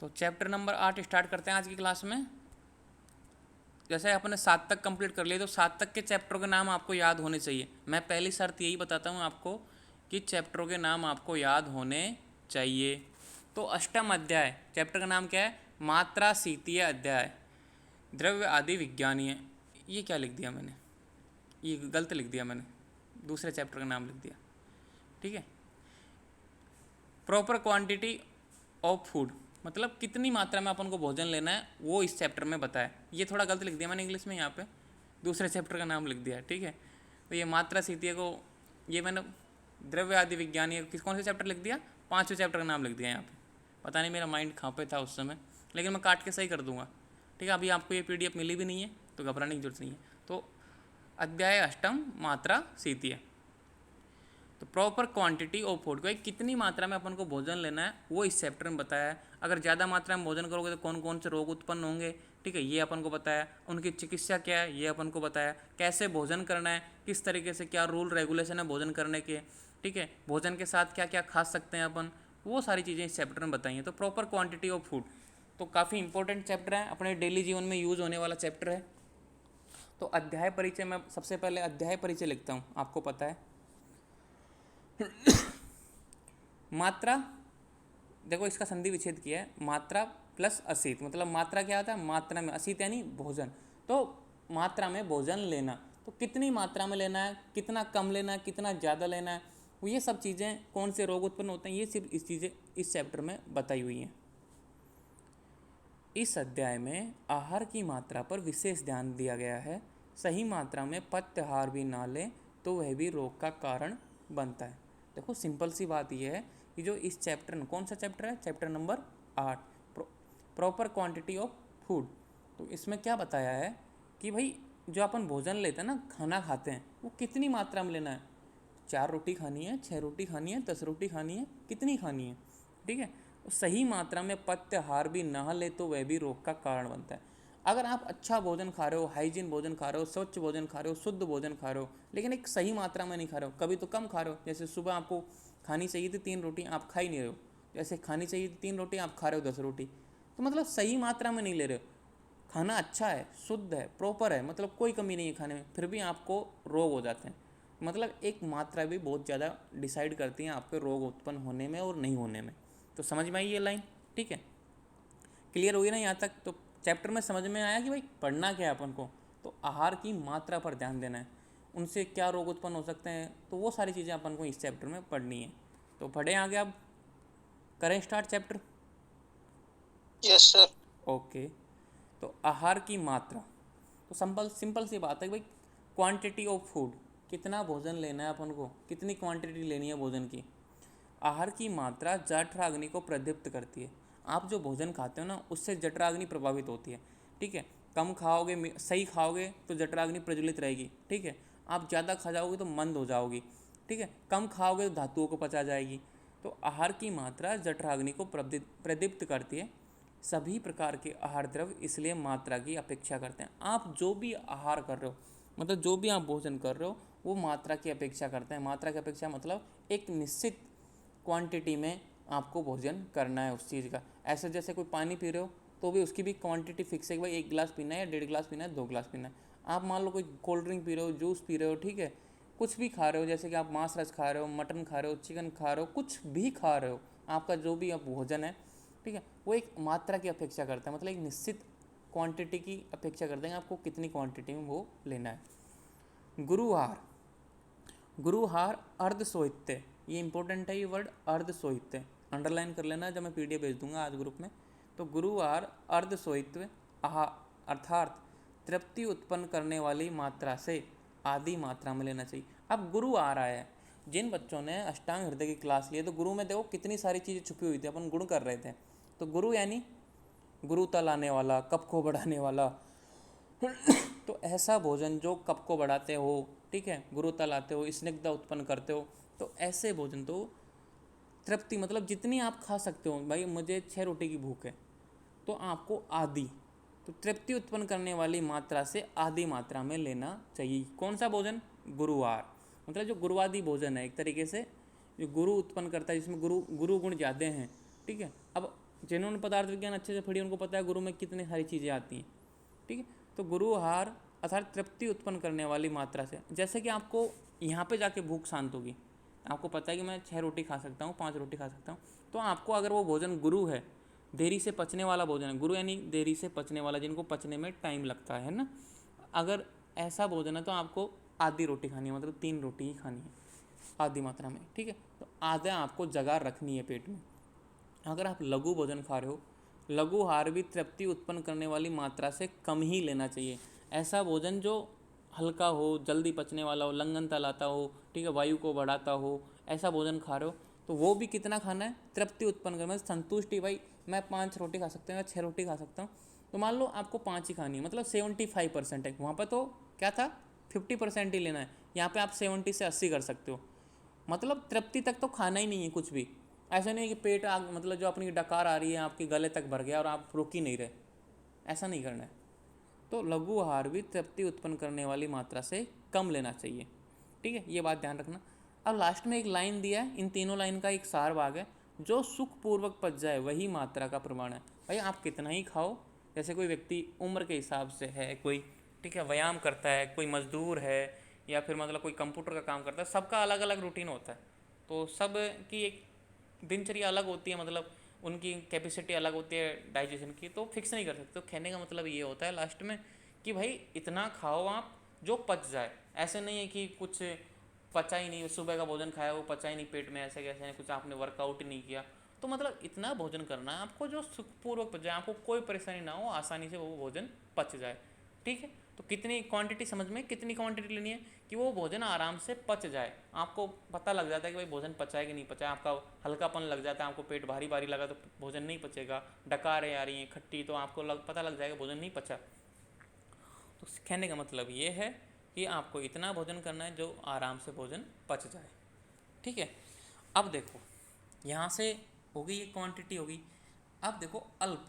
तो chapter number 8 start करते हैं आज की क्लास में। जैसे आपने 7 तक कंप्लीट कर लिए तो 7 तक के चैप्टरों के नाम आपको याद होने चाहिए। मैं पहली शर्त यही बताता हूँ आपको कि चैप्टरों के नाम आपको याद होने चाहिए। तो अष्टम अध्याय चैप्टर का नाम क्या है? मात्रा सीतीय अध्याय, द्रव्य आदि विज्ञानीय। ये क्या लिख दिया मैंने? ये गलत लिख दिया मैंने, दूसरे चैप्टर का नाम लिख दिया। ठीक है। प्रॉपर क्वांटिटी ऑफ फूड, मतलब कितनी मात्रा में अपन को भोजन लेना है वो इस चैप्टर में बताया। ये थोड़ा गलत लिख दिया मैंने इंग्लिश में, यहाँ पे दूसरे चैप्टर का नाम लिख दिया। ठीक है। तो ये मात्रा सीतीय को, ये मैंने द्रव्य आदि विज्ञानी कौन से चैप्टर लिख दिया? 5वें चैप्टर का नाम लिख दिया यहाँ पे। पता नहीं मेरा माइंड कहाँ पे था उस समय, लेकिन मैं काट के सही कर दूंगा। ठीक है। अभी आपको ये PDF मिली भी नहीं है तो घबराने की जरूरत नहीं है। तो अध्याय अष्टम मात्रा सीतीय। तो प्रॉपर क्वांटिटी ऑफ फूड, को कितनी मात्रा में अपन को भोजन लेना है वो इस चैप्टर में बताया है। अगर ज़्यादा मात्रा में भोजन करोगे तो कौन कौन से रोग उत्पन्न होंगे, ठीक है, ये अपन को बताया। उनकी चिकित्सा क्या है ये अपन को बताया। कैसे भोजन करना है, किस तरीके से क्या रूल रेगुलेशन है भोजन करने के, ठीक है, भोजन के साथ क्या क्या खा सकते हैं अपन, वो सारी चीज़ें इस चैप्टर में बताई हैं। तो प्रॉपर क्वान्टिटी ऑफ फूड तो काफ़ी इंपॉर्टेंट चैप्टर है, अपने डेली जीवन में यूज़ होने वाला चैप्टर है। तो अध्याय परिचय, मैं सबसे पहले अध्याय परिचय लिखता हूँ, आपको पता है। मात्रा, देखो इसका संधि विच्छेद किया है, मात्रा प्लस असीत, मतलब मात्रा क्या आता है? मात्रा में, असीत यानी भोजन। तो मात्रा में भोजन लेना, तो कितनी मात्रा में लेना है, कितना कम लेना है, कितना ज़्यादा लेना है, ये सब चीज़ें, कौन से रोग उत्पन्न होते हैं, ये सिर्फ इस चीज़ें इस चैप्टर में बताई हुई हैं। इस अध्याय में आहार की मात्रा पर विशेष ध्यान दिया गया है। सही मात्रा में पथ्य आहार भी ना ले तो वह भी रोग का कारण बनता है। देखो सिंपल सी बात यह है कि जो इस चैप्टर में, कौन सा चैप्टर है? Chapter number 8, proper quantity of food. तो इसमें क्या बताया है कि भाई जो अपन भोजन लेते हैं ना, खाना खाते हैं, वो कितनी मात्रा में लेना है। 4 रोटी खानी है, 6 रोटी खानी है, 10 रोटी खानी है, कितनी खानी है, ठीक है। तो सही मात्रा में पथ्य आहार भी ना ले तो वह भी रोग का कारण बनता है। अगर आप अच्छा भोजन खा रहे हो, हाइजीन भोजन खा रहे हो, स्वच्छ भोजन खा रहे हो, शुद्ध भोजन खा रहे हो, लेकिन एक सही मात्रा में नहीं खा रहे हो, कभी तो कम खा रहे हो, जैसे सुबह आपको खानी चाहिए थी 3 रोटी, आप खा ही नहीं रहे हो, जैसे खानी चाहिए थी 3 रोटी, आप खा रहे हो 10 रोटी, तो मतलब सही मात्रा में नहीं ले रहे हो। खाना अच्छा है, शुद्ध है, प्रॉपर है, मतलब कोई कमी नहीं है खाने में, फिर भी आपको रोग हो जाते हैं। मतलब एक मात्रा भी बहुत ज़्यादा डिसाइड करती है आपके रोग उत्पन्न होने में और नहीं होने में। तो समझ में आई ये लाइन? ठीक है, क्लियर हुई ना यहाँ तक? तो चैप्टर में समझ में आया कि भाई पढ़ना क्या है अपन को। तो आहार की मात्रा पर ध्यान देना है, उनसे क्या रोग उत्पन्न हो सकते हैं, तो वो सारी चीज़ें अपन को इस चैप्टर में पढ़नी है। तो पढ़ें आगे, अब करें start chapter. Yes sir. Okay. तो आहार की मात्रा, तो सिंपल सी बात है कि भाई क्वांटिटी ऑफ फूड, कितना भोजन लेना है अपन को, कितनी क्वांटिटी लेनी है भोजन की। आहार की मात्रा जठराग्नि को प्रदीप्त करती है। आप जो भोजन खाते हो ना, उससे जठराग्नि प्रभावित होती है, ठीक है। कम खाओगे, सही खाओगे तो जठराग्नि प्रज्वलित रहेगी, ठीक है। आप ज़्यादा खा जाओगे तो मंद हो जाओगी, ठीक है। कम खाओगे तो धातुओं को पचा जाएगी। तो आहार की मात्रा जठराग्नि को प्रदीप्त करती है। सभी प्रकार के आहार द्रव्य इसलिए मात्रा की अपेक्षा करते हैं। आप जो भी आहार कर रहे हो, मतलब जो भी आप भोजन कर रहे हो, वो मात्रा की अपेक्षा करते हैं। मात्रा की अपेक्षा मतलब एक निश्चित क्वांटिटी में आपको भोजन करना है उस चीज़ का। ऐसे जैसे कोई पानी पी रहे हो तो भी उसकी भी क्वांटिटी फिक्स है कि भाई 1 गिलास पीना है या 1.5 गिलास पीना है, 2 गिलास पीना है। आप मान लो कोई कोल्ड ड्रिंक पी रहे हो, जूस पी रहे हो, ठीक है, कुछ भी खा रहे हो, जैसे कि आप मांस रस खा रहे हो, मटन खा रहे हो, चिकन खा रहे हो, कुछ भी खा रहे हो, आपका जो भी आप भोजन है, ठीक है, वो एक मात्रा की अपेक्षा करता है, मतलब एक निश्चित क्वांटिटी की अपेक्षा करते हैं आपको कितनी क्वांटिटी में वो लेना है। गुरुवार, गुरुहार अर्धसोहित्य, ये इंपॉर्टेंट है ये वर्ड अर्धसोहित्य, अंडरलाइन कर लेना जब मैं PDF भेज दूंगा आज ग्रुप में। तो गुरुवार अर्धसोहित्व आहार अर्थात तृप्ति उत्पन्न करने वाली मात्रा से आधी मात्रा में लेना चाहिए। अब गुरु आ रहा है, जिन बच्चों ने अष्टांग हृदय की क्लास ली है तो गुरु में देखो कितनी सारी चीज़ें छुपी हुई थी, अपन गुण कर रहे थे। तो गुरु यानी गुरु तल आने वाला, कफ को बढ़ाने वाला, तो ऐसा भोजन जो कप को बढ़ाते हो, ठीक है, गुरु तल आते हो, स्निग्धता उत्पन्न करते हो, तो ऐसे भोजन, तो तृप्ति मतलब जितनी आप खा सकते हो, भाई मुझे 6 रोटी की भूख है तो आपको आधी, तो तृप्ति उत्पन्न करने वाली मात्रा से आधी मात्रा में लेना चाहिए। कौन सा भोजन? गुरुवार, मतलब जो गुरुवादी भोजन है एक तरीके से, जो गुरु उत्पन्न करता है, जिसमें गुरु गुरु गुण ज़्यादा हैं, ठीक है। अब जिन्होंने पदार्थ विज्ञान अच्छे से पढ़ी उनको पता है गुरु में कितनी सारी चीज़ें आती हैं, ठीक है। तो गुरु आहार अर्थात तृप्ति उत्पन्न करने वाली मात्रा से, जैसे कि आपको यहाँ पे जाके भूख शांत होगी, आपको पता है कि मैं 6 रोटी खा सकता हूँ, 5 रोटी खा सकता हूँ, तो आपको अगर वो भोजन गुरु है, देरी से पचने वाला भोजन है, गुरु यानी देरी से पचने वाला, जिनको पचने में टाइम लगता है ना, अगर ऐसा भोजन है तो आपको आधी रोटी खानी है, मतलब 3 रोटी ही खानी है आधी मात्रा में, ठीक है। तो आधा आपको जगह रखनी है पेट में। अगर आप लघु भोजन खा रहे हो, लघु आहार भी तृप्ति उत्पन्न करने वाली मात्रा से कम ही लेना चाहिए। ऐसा भोजन जो हल्का हो, जल्दी पचने वाला हो, लंघन तलाता हो, ठीक है, वायु को बढ़ाता हो, ऐसा भोजन खा रहे हो तो वो भी कितना खाना है, तृप्ति उत्पन्न करना, संतुष्टि। भाई मैं 5 रोटी खा सकता हूँ या 6 रोटी खा सकता हूँ, तो मान लो आपको 5 ही खानी है, मतलब 75% है। वहाँ पर तो क्या था, 50% ही लेना है, यहाँ पे आप 70 से 80 कर सकते हो, मतलब तृप्ति तक तो खाना ही नहीं है कुछ भी। ऐसा नहीं है कि पेट आग, मतलब जो अपनी डकार आ रही है आपके गले तक भर गया और आप रुक ही नहीं रहे, ऐसा नहीं करना है। तो लघु आहार भी तृप्ति उत्पन्न करने वाली मात्रा से कम लेना चाहिए, ठीक है, ये बात ध्यान रखना। अब लास्ट में एक लाइन दिया है, इन तीनों लाइन का एक सार भाग है, जो सुखपूर्वक पच जाए वही मात्रा का प्रमाण है। भाई आप कितना ही खाओ, जैसे कोई व्यक्ति उम्र के हिसाब से है, कोई ठीक है व्यायाम करता है, कोई मजदूर है, या फिर मतलब कोई कंप्यूटर का काम करता है, सबका अलग अलग रूटीन होता है, तो सब की एक दिनचर्या अलग होती है, मतलब उनकी कैपेसिटी अलग होती है डाइजेशन की, तो फिक्स नहीं कर सकते। तो कहने का मतलब ये होता है लास्ट में कि भाई इतना खाओ आप जो पच जाए, ऐसे नहीं है कि कुछ पचा ही नहीं, सुबह का भोजन खाया वो पचा ही नहीं पेट में, ऐसे कैसे नहीं, कुछ आपने वर्कआउट ही नहीं किया, तो मतलब इतना भोजन करना है आपको जो सुखपूर्वक पच जाए, आपको कोई परेशानी ना हो, आसानी से वो भोजन पच जाए, ठीक है। तो कितनी क्वांटिटी, समझ में कितनी क्वांटिटी लेनी है कि वो भोजन आराम से पच जाए, आपको पता लग जाता है कि भाई भोजन पचा है कि नहीं पचा है, आपका हल्कापन लग जाता है, आपको पेट भारी भारी लगा तो भोजन नहीं पचेगा, डकारें आ रही हैं खट्टी तो आपको पता लग जाएगा भोजन नहीं पचा। तो कहने का मतलब ये है कि आपको इतना भोजन करना है जो आराम से भोजन पच जाए, ठीक है। अब देखो यहाँ से हो गई ये क्वांटिटी होगी। अब देखो अल्प,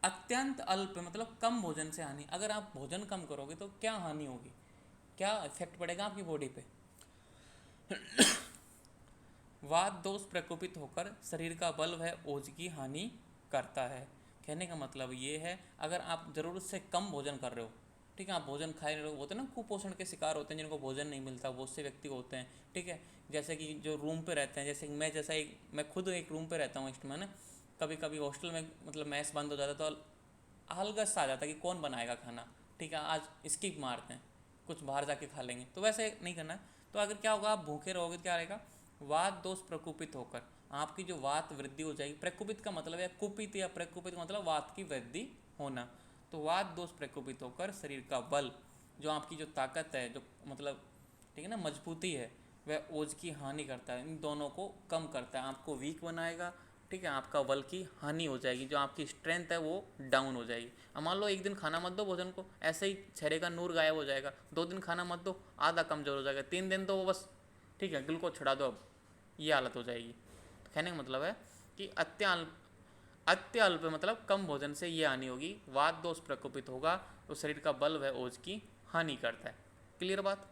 अत्यंत अल्प मतलब कम भोजन से हानि। अगर आप भोजन कम करोगे तो क्या हानि होगी, क्या इफेक्ट पड़ेगा आपकी बॉडी पे। वात दोष प्रकोपित होकर शरीर का बल व ओज की हानि करता है। कहने का मतलब ये है, अगर आप ज़रूरत से कम भोजन कर रहे हो, ठीक है, आप भोजन खाए रहे हो, होते हैं ना कुपोषण के शिकार होते हैं जिनको भोजन नहीं मिलता, बहुत से व्यक्ति होते हैं, ठीक है। जैसे कि जो रूम पे रहते हैं, जैसे मैं जैसा एक, मैं खुद एक रूम पे रहता हूँ ईस्ट में ना, कभी कभी हॉस्टल में मतलब मैस बंद हो जाता तो हलगस आ जाता है कि कौन बनाएगा खाना, ठीक है, आज स्किप मारते हैं, कुछ बाहर जाके खा लेंगे, तो वैसे नहीं करना है। तो अगर क्या होगा, आप भूखे रहोगे तो क्या रहेगा, वात दोष प्रकोपित होकर आपकी जो वात वृद्धि हो जाएगी। प्रकोपित का मतलब है कुपित, या प्रकोपित का मतलब वात की वृद्धि होना। तो वात दोष प्रकोपित होकर शरीर का बल, जो आपकी जो ताकत है, जो मतलब ठीक है ना मजबूती है, वह ओज की हानि करता है, इन दोनों को कम करता है, आपको वीक बनाएगा, ठीक है, आपका बल की हानि हो जाएगी, जो आपकी स्ट्रेंथ है वो डाउन हो जाएगी। अब मान लो एक दिन खाना मत दो भोजन को, ऐसे ही चेहरे का नूर गायब हो जाएगा, 2 दिन खाना मत दो, आधा कमजोर हो जाएगा, 3 दिन तो वो बस ठीक है ग्लूकोज छुड़ा दो, अब ये हालत हो जाएगी। तो कहने का मतलब है कि अत्यल्प मतलब कम भोजन से ये हानि होगी, वात दोष प्रकोपित होगा तो शरीर का बल व ओज की हानि करता है। क्लियर बात।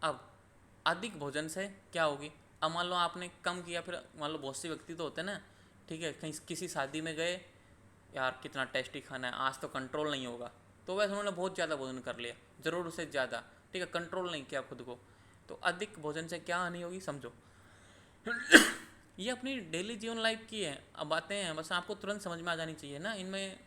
अब अधिक भोजन से क्या होगी, अब मान लो आपने कम किया, फिर मान लो बहुत से व्यक्ति तो होते हैं ना, ठीक है, कहीं किसी शादी में गए, यार कितना टेस्टी खाना है, आज तो कंट्रोल नहीं होगा, तो वैसे उन्होंने बहुत ज़्यादा भोजन कर लिया, ज़रूर से ज़्यादा, ठीक है, कंट्रोल नहीं किया खुद को, तो अधिक भोजन से क्या हानि होगी समझो। ये अपनी डेली जीवन लाइफ की है, अब बातें हैं, बस आपको तुरंत समझ में आ जानी चाहिए ना इनमें,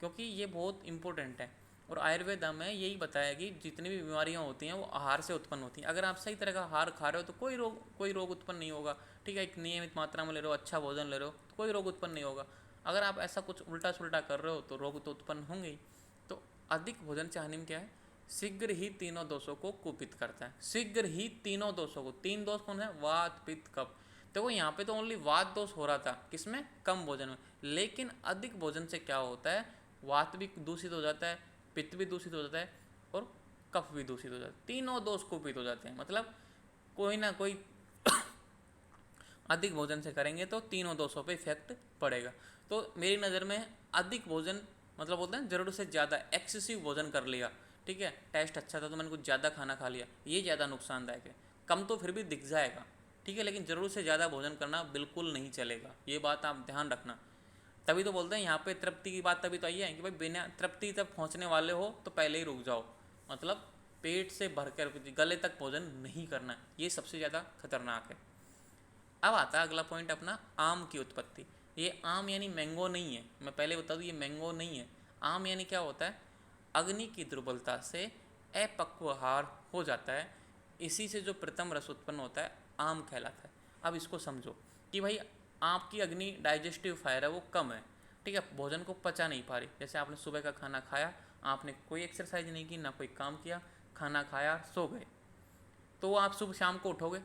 क्योंकि ये बहुत इंपॉर्टेंट है। और आयुर्वेदा में यही बताया कि जितनी भी बीमारियां होती हैं वो आहार से उत्पन्न होती हैं। अगर आप सही तरह का आहार खा रहे हो तो कोई रोग उत्पन्न नहीं होगा, ठीक है, एक नियमित मात्रा में ले रहे हो, अच्छा भोजन ले रहे हो तो कोई रोग उत्पन्न नहीं होगा। अगर आप ऐसा कुछ उल्टा सुल्टा कर रहे हो तो रोग तो उत्पन्न होंगे ही। तो अधिक भोजन से हानि में क्या है, शीघ्र ही तीनों दोषों को कुपित करता है। शीघ्र ही तीनों दोषों को, 3 दोष कौन है, वात पित्त कफ। देखो यहाँ पे तो ओनली वात दोष हो रहा था, किसमें, कम भोजन में, लेकिन अधिक भोजन से क्या होता है, वात भी दूषित हो जाता है, पित्त भी दूषित हो जाता है, और कफ भी दूषित हो जाता है, तीनों दोष कुपित हो जाते हैं। मतलब कोई ना कोई अधिक भोजन से करेंगे तो तीनों दोषों पे इफेक्ट पड़ेगा। तो मेरी नज़र में अधिक भोजन मतलब बोलते हैं ज़रूरत से ज़्यादा एक्सेसिव भोजन कर लिया, ठीक है, टेस्ट अच्छा था तो मैंने कुछ ज़्यादा खाना खा लिया, ये ज़्यादा नुकसानदायक है। कम तो फिर भी दिख जाएगा, ठीक है, लेकिन ज़रूरत से ज़्यादा भोजन करना बिल्कुल नहीं चलेगा, ये बात आप ध्यान रखना। तभी तो बोलते हैं यहाँ पे तृप्ति की बात तभी तो आई है कि भाई बिना तृप्ति तक पहुँचने वाले हो तो पहले ही रुक जाओ, मतलब पेट से भरकर गले तक भोजन नहीं करना, ये सबसे ज़्यादा खतरनाक है। अब आता है अगला पॉइंट अपना, आम की उत्पत्ति। ये आम यानी मैंगो नहीं है, मैं पहले बता दूँ ये मैंगो नहीं है। आम यानी क्या होता है, अग्नि की दुर्बलता से अपक्व आहार हो जाता है, इसी से जो प्रथम रस उत्पन्न होता है आम कहलाता है। अब इसको समझो कि भाई आपकी अग्नि डाइजेस्टिव फायर है वो कम है, ठीक है, भोजन को पचा नहीं पा रही। जैसे आपने सुबह का खाना खाया, आपने कोई एक्सरसाइज नहीं की, ना कोई काम किया, खाना खाया, सो गए, तो आप सुबह शाम को उठोगे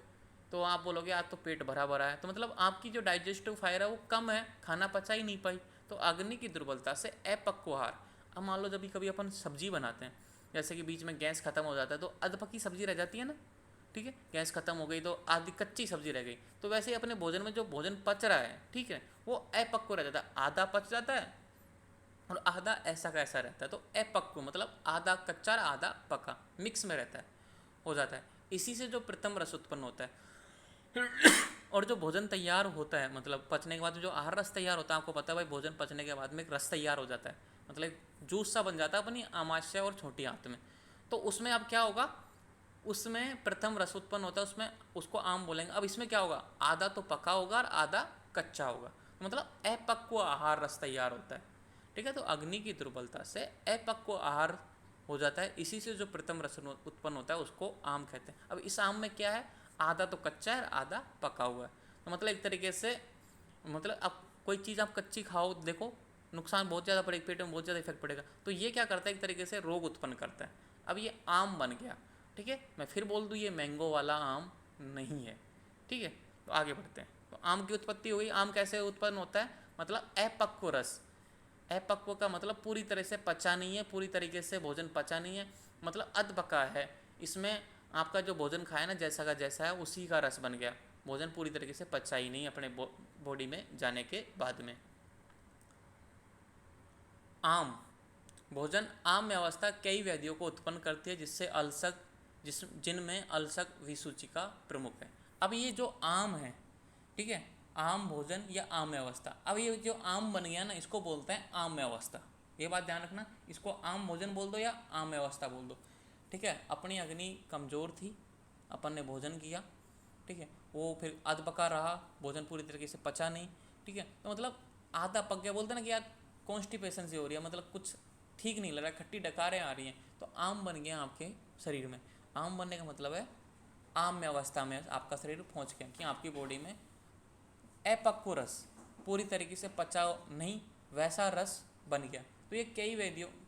तो आप बोलोगे आज तो पेट भरा भरा है, तो मतलब आपकी जो डाइजेस्टिव फायर है वो कम है, खाना पचा ही नहीं पाई। तो अग्नि की दुर्बलता से अपक्व आहार। अब मान लो जब कभी अपन सब्जी बनाते हैं, जैसे कि बीच में गैस खत्म हो जाता है तो अधपकी सब्जी रह जाती है ना, ठीक है, गैस खत्म हो गई तो आधी कच्ची सब्जी रह गई, तो वैसे ही अपने भोजन में जो भोजन पच रहा है, ठीक है, वो अपक्व रह जाता है, आधा पच जाता है और आधा ऐसा का ऐसा रहता है। तो अपक्व मतलब आधा कच्चा आधा पका मिक्स में रहता है, हो जाता है। इसी से जो प्रथम रस उत्पन्न होता है और जो भोजन तैयार होता है, मतलब पचने के बाद जो आहार रस तैयार होता है, आपको पता है भाई भोजन पचने के बाद में एक रस तैयार हो जाता है, मतलब एक जूस सा बन जाता है अपनी आमाशय और छोटी आंत में। तो उसमें अब क्या होगा, उसमें प्रथम रस उत्पन्न होता है, उसमें उसको आम बोलेंगे। अब इसमें क्या होगा, आधा तो पका होगा और आधा कच्चा होगा, मतलब अपक्व आहार रस तैयार होता है, ठीक है। तो अग्नि की दुर्बलता से अपक्व आहार हो जाता है, इसी से जो प्रथम रस उत्पन्न होता है उसको आम कहते हैं। अब इस आम में क्या है, आधा तो कच्चा है और आधा पका हुआ है, तो मतलब एक तरीके से, मतलब अब कोई चीज़ आप कच्ची खाओ, देखो नुकसान बहुत ज़्यादा पड़ेगा, पेट में बहुत ज़्यादा इफेक्ट पड़ेगा। तो ये क्या करता है, एक तरीके से रोग उत्पन्न करता है। अब ये आम बन गया, ठीक है, मैं फिर बोल दूँ ये मैंगो वाला आम नहीं है, ठीक है। तो आगे बढ़ते हैं। तो आम की उत्पत्ति हो गई। आम कैसे उत्पन्न होता है, मतलब अपक्व रस। अपक्व का मतलब पूरी तरह से पचा नहीं है, पूरी तरीके से भोजन पचा नहीं है, मतलब अधपका है। इसमें आपका जो भोजन खाया ना जैसा का जैसा है उसी का रस बन गया, भोजन पूरी तरीके से पचा ही नहीं अपने बॉडी में जाने के बाद में। आम भोजन आम अवस्था कई व्याधियों को उत्पन्न करती है, जिससे अल्सक जिनमें अल्सक विसूचिका प्रमुख है। अब ये जो आम है, ठीक है, आम भोजन या आम अवस्था, अब ये जो आम बन गया ना इसको बोलते हैं आम अवस्था। ये बात ध्यान रखना, इसको आम भोजन बोल दो या आम अवस्था बोल दो, ठीक है। अपनी अग्नि कमज़ोर थी, अपन ने भोजन किया, ठीक है, वो फिर अध पका रहा, भोजन पूरी तरीके से पचा नहीं, ठीक है, तो मतलब आधा पक गया। बोलते ना कि यार कॉन्स्टिपेशन से हो रही है, मतलब कुछ ठीक नहीं लग रहा है, खट्टी डकारें आ रही हैं, तो आम बन गया आपके शरीर में। आम बनने का मतलब है आम अवस्था में आपका शरीर पहुंच गया कि आपकी बॉडी में अपक्व रस पूरी तरीके से पचा नहीं वैसा रस बन गया। तो ये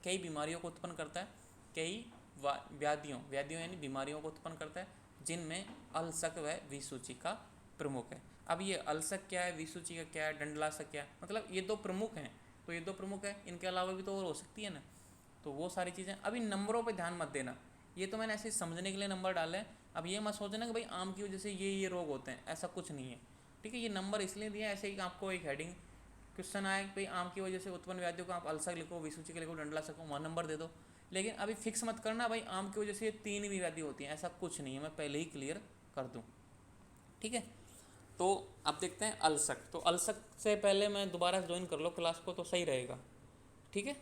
कई बीमारियों को उत्पन्न करता है, कई व्याधियों यानी बीमारियों को उत्पन्न करता है, जिनमें अल्सक व विसूचिका प्रमुख है। अब ये अल्सक क्या है, विसूचिका क्या है, डंडलासक क्या है, मतलब ये दो प्रमुख हैं। तो ये दो प्रमुख है, इनके अलावा भी तो और हो सकती है ना। तो वो सारी चीज़ें, अभी नंबरों पे ध्यान मत देना, ये तो मैंने ऐसे समझने के लिए नंबर डाले हैं। अब ये मत सोचना कि भाई आम की वजह से ये रोग होते हैं, ऐसा कुछ नहीं है, ठीक है। ये नंबर इसलिए दिया ऐसे ही आपको एक हेडिंग क्वेश्चन आए भाई आम की वजह से उत्पन्न व्याधियों को आप अल्सर लिखो, विसूचिका लिखो, डंडलासक वहाँ नंबर दे दो। लेकिन अभी फिक्स मत करना भाई आम की वजह से ये 3 भी व्याधि होती हैं, ऐसा कुछ नहीं है, मैं पहले ही क्लियर कर दूँ, ठीक है। तो अब देखते हैं अल्सक। तो अल्सक से पहले मैं दोबारा ज्वाइन कर लो क्लास को तो सही रहेगा, ठीक है।